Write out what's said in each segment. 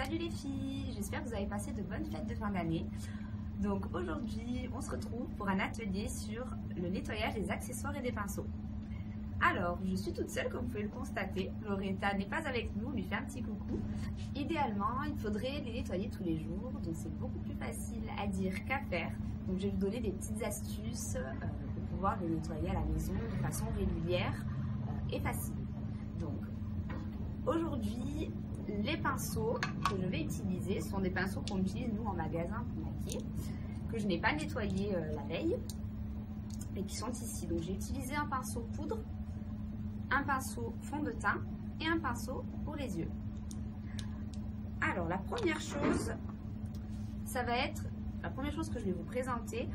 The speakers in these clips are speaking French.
Salut les filles, j'espère que vous avez passé de bonnes fêtes de fin d'année. Donc aujourd'hui, on se retrouve pour un atelier sur le nettoyage des accessoires et des pinceaux. Alors, je suis toute seule comme vous pouvez le constater. Loretta n'est pas avec nous, on lui fait un petit coucou. Idéalement, il faudrait les nettoyer tous les jours, donc c'est beaucoup plus facile à dire qu'à faire. Donc je vais vous donner des petites astuces pour pouvoir les nettoyer à la maison de façon régulière et facile. Donc aujourd'hui, les pinceaux que je vais utiliser sont des pinceaux qu'on utilise nous en magasin pour maquiller, que je n'ai pas nettoyé la veille et qui sont ici. Donc j'ai utilisé un pinceau poudre, un pinceau fond de teint et un pinceau pour les yeux. Alors la première chose, la première chose que je vais vous présenter,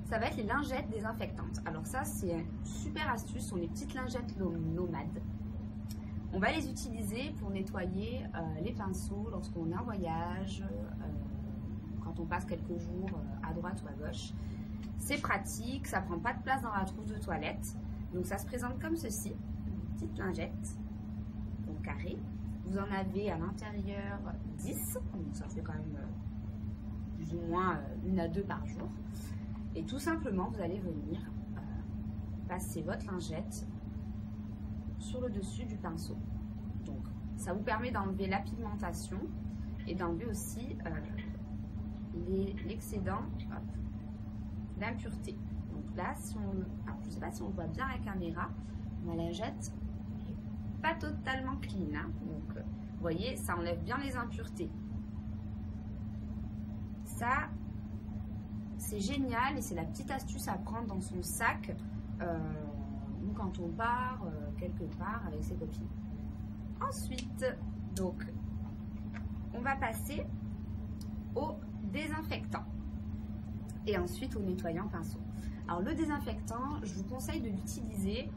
ça va être les lingettes désinfectantes. Alors ça c'est une super astuce, ce sont les petites lingettes nomades. On va les utiliser pour nettoyer les pinceaux lorsqu'on est en voyage, quand on passe quelques jours à droite ou à gauche. C'est pratique, ça prend pas de place dans la trousse de toilette. Donc ça se présente comme ceci, une petite lingette, donc carré. Vous en avez à l'intérieur 10, donc ça fait quand même plus ou moins 1 à 2 par jour. Et tout simplement, vous allez venir passer votre lingette sur le dessus du pinceau. Donc ça vous permet d'enlever la pigmentation et d'enlever aussi l'excédent d'impureté. Donc là, si on, je ne sais pas si on voit bien la caméra, ma lingette n'est pas totalement clean, hein. Donc vous voyez, ça enlève bien les impuretés. Ça, c'est génial et c'est la petite astuce à prendre dans son sac ou quand on part quelque part avec ses copines. Ensuite, donc, on va passer au désinfectant et ensuite au nettoyant pinceau. Alors le désinfectant, je vous conseille de l'utiliser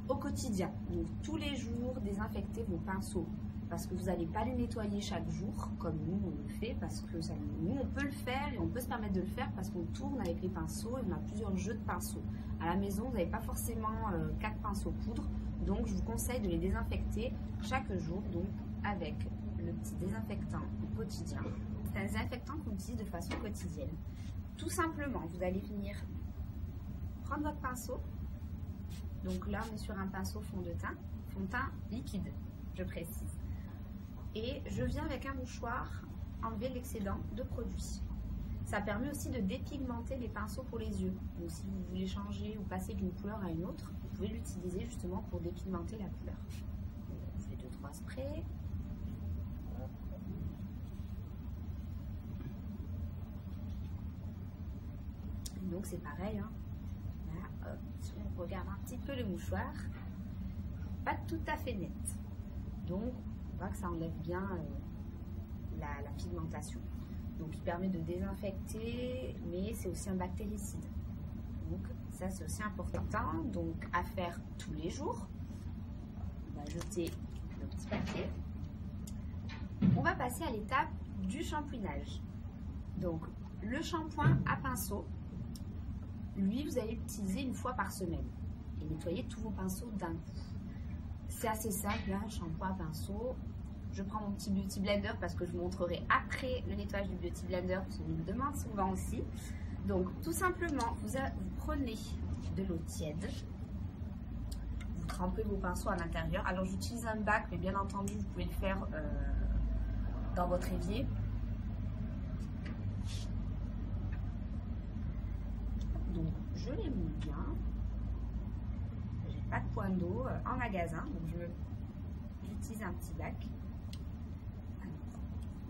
au quotidien. Donc tous les jours, désinfectez vos pinceaux parce que vous n'allez pas les nettoyer chaque jour comme nous on le fait, parce que nous on peut le faire et on peut se permettre de le faire parce qu'on tourne avec les pinceaux et on a plusieurs jeux de pinceaux. À la maison, vous n'avez pas forcément 4 pinceaux poudre, donc je vous conseille de les désinfecter chaque jour, donc avec le petit désinfectant au quotidien. C'est un désinfectant qu'on utilise de façon quotidienne. Tout simplement, vous allez venir prendre votre pinceau. Donc là, on est sur un pinceau fond de teint liquide, je précise. Et je viens avec un mouchoir enlever l'excédent de produit. Ça permet aussi de dépigmenter les pinceaux pour les yeux. Donc si vous voulez changer ou passer d'une couleur à une autre, vous pouvez l'utiliser justement pour dépigmenter la couleur. On fait 2-3 sprays. Donc c'est pareil, hein. Là, hop, si on regarde un petit peu le mouchoir, pas tout à fait net. Donc on voit que ça enlève bien la pigmentation. Donc il permet de désinfecter, mais c'est aussi un bactéricide. Donc ça c'est aussi important. Donc à faire tous les jours. On va jeter le petit papier. On va passer à l'étape du shampouinage. Donc le shampoing à pinceau, lui vous allez l'utiliser 1 fois par semaine et nettoyer tous vos pinceaux d'un coup. C'est assez simple, hein, shampoing à pinceau. Je prends mon petit Beauty Blender parce que je vous montrerai après le nettoyage du Beauty Blender parce qu'on me le demande souvent aussi. Donc tout simplement, vous prenez de l'eau tiède, vous trempez vos pinceaux à l'intérieur. Alors j'utilise un bac, mais bien entendu vous pouvez le faire dans votre évier. Donc je les mouille bien. J'ai pas de point d'eau en magasin, donc j'utilise un petit bac.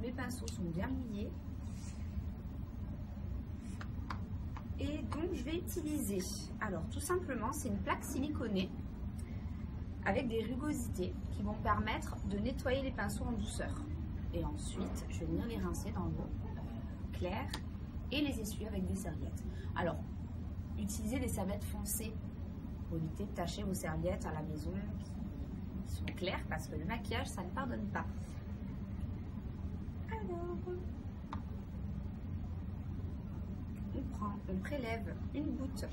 Mes pinceaux sont bien mouillés. Et donc je vais utiliser, alors tout simplement c'est une plaque siliconée avec des rugosités qui vont permettre de nettoyer les pinceaux en douceur. Et ensuite je vais venir les rincer dans l'eau claire et les essuyer avec des serviettes. Alors utilisez des serviettes foncées pour éviter de tacher vos serviettes à la maison qui sont claires parce que le maquillage ça ne pardonne pas. On prélève une goutte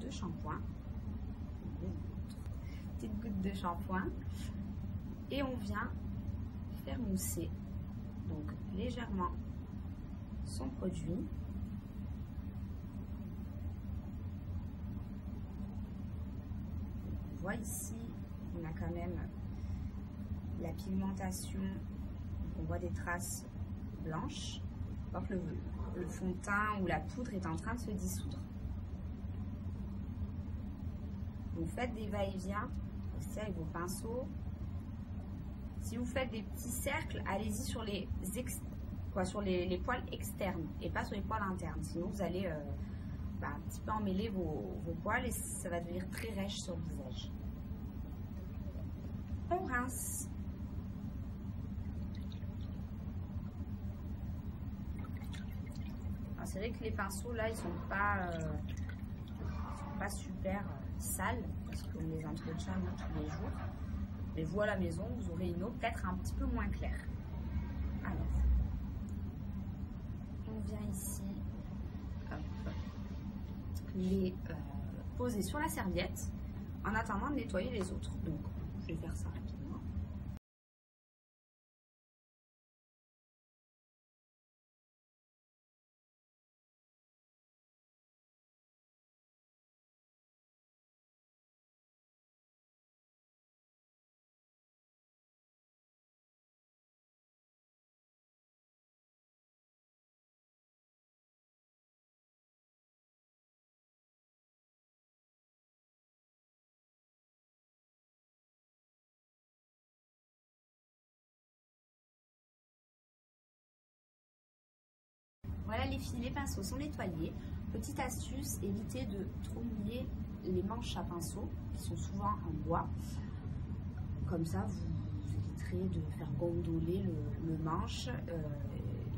de shampoing, petite goutte de shampoing, et on vient faire mousser donc légèrement son produit. On voit ici, on a quand même la pigmentation, on voit des traces blanches, alors que le fond de teint ou la poudre est en train de se dissoudre. Vous faites des va-et-vient aussi avec vos pinceaux. Si vous faites des petits cercles, allez-y sur les poils externes et pas sur les poils internes. Sinon, vous allez un petit peu emmêler vos poils et ça va devenir très rêche sur le visage. On rince. C'est vrai que les pinceaux là, ils sont pas super sales parce qu'on les entretient tous les jours. Mais vous à la maison, vous aurez une eau peut-être un petit peu moins claire. Alors, on vient ici les poser sur la serviette en attendant de nettoyer les autres. Donc, je vais faire ça rapidement. Voilà les filles, les pinceaux sont nettoyés. Petite astuce, évitez de trop mouiller les manches à pinceau qui sont souvent en bois. Comme ça, vous éviterez de faire gondoler le manche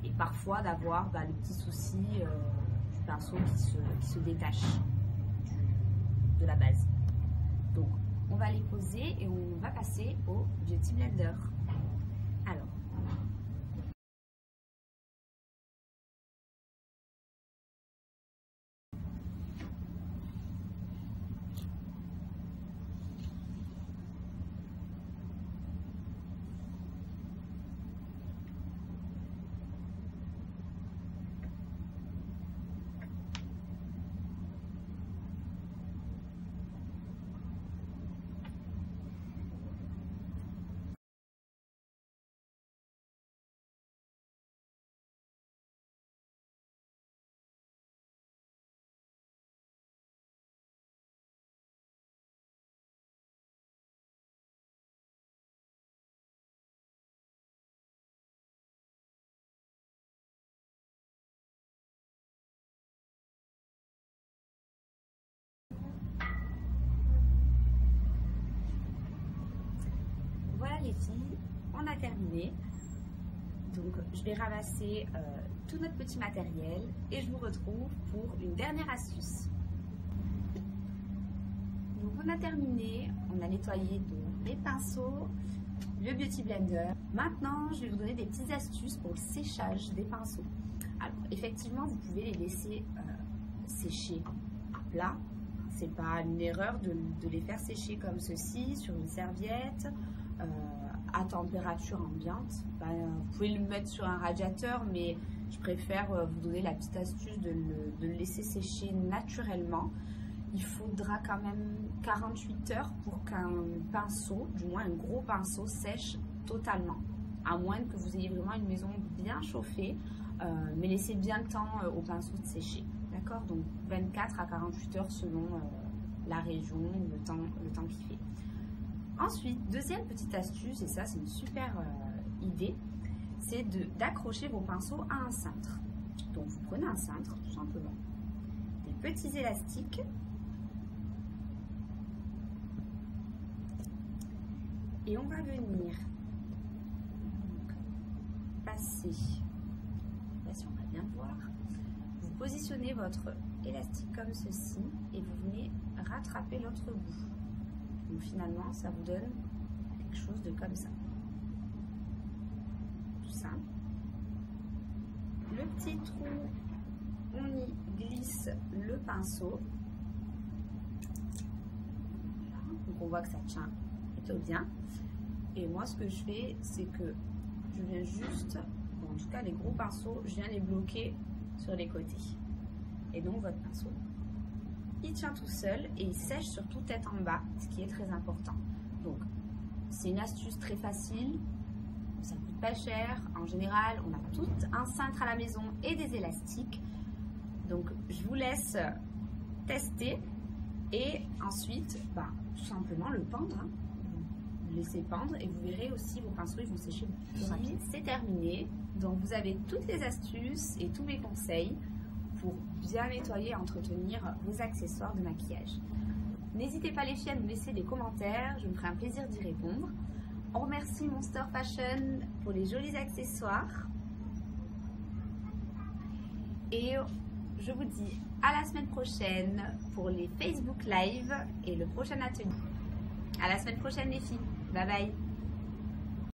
et parfois d'avoir le petit souci du pinceau qui se détache de la base. Donc, on va les poser et on va passer au Beauty Blender. Alors, voilà les filles, on a terminé. Donc je vais ramasser tout notre petit matériel et je vous retrouve pour une dernière astuce. Donc on a terminé, on a nettoyé les pinceaux, le Beauty Blender. Maintenant je vais vous donner des petites astuces pour le séchage des pinceaux. Alors effectivement vous pouvez les laisser sécher à plat. C'est pas une erreur de les faire sécher comme ceci sur une serviette. À température ambiante. Vous pouvez le mettre sur un radiateur, mais je préfère vous donner la petite astuce de le laisser sécher naturellement. Il faudra quand même 48 heures pour qu'un pinceau, du moins un gros pinceau, sèche totalement. À moins que vous ayez vraiment une maison bien chauffée, mais laissez bien le temps au pinceau de sécher. D'accord? Donc 24 à 48 heures selon la région, le temps qu'il fait. Ensuite, deuxième petite astuce, et ça c'est une super idée, c'est d'accrocher vos pinceaux à un cintre. Donc vous prenez un cintre, tout simplement, des petits élastiques, et on va venir passer, là si on va bien voir, vous positionnez votre élastique comme ceci, et vous venez rattraper l'autre bout. Donc finalement, ça vous donne quelque chose de comme ça. Tout simple. Le petit trou, on y glisse le pinceau. Voilà. Donc on voit que ça tient plutôt bien. Et moi, ce que je fais, c'est que je viens juste, en tout cas les gros pinceaux, je viens les bloquer sur les côtés. Et donc votre pinceau, il tient tout seul et il sèche surtout tête en bas, ce qui est très important. Donc c'est une astuce très facile, ça ne coûte pas cher. En général, on a tout un cintre à la maison et des élastiques. Donc je vous laisse tester et ensuite, tout simplement le pendre. Hein. Vous laissez pendre et vous verrez aussi vos pinceaux, ils vont sécher plus rapide. C'est terminé. Donc vous avez toutes les astuces et tous mes conseils pour bien nettoyer et entretenir vos accessoires de maquillage. N'hésitez pas les filles à nous laisser des commentaires, je me ferai un plaisir d'y répondre. On remercie Monster Fashion pour les jolis accessoires. Et je vous dis à la semaine prochaine pour les Facebook Live et le prochain atelier. À la semaine prochaine les filles. Bye bye.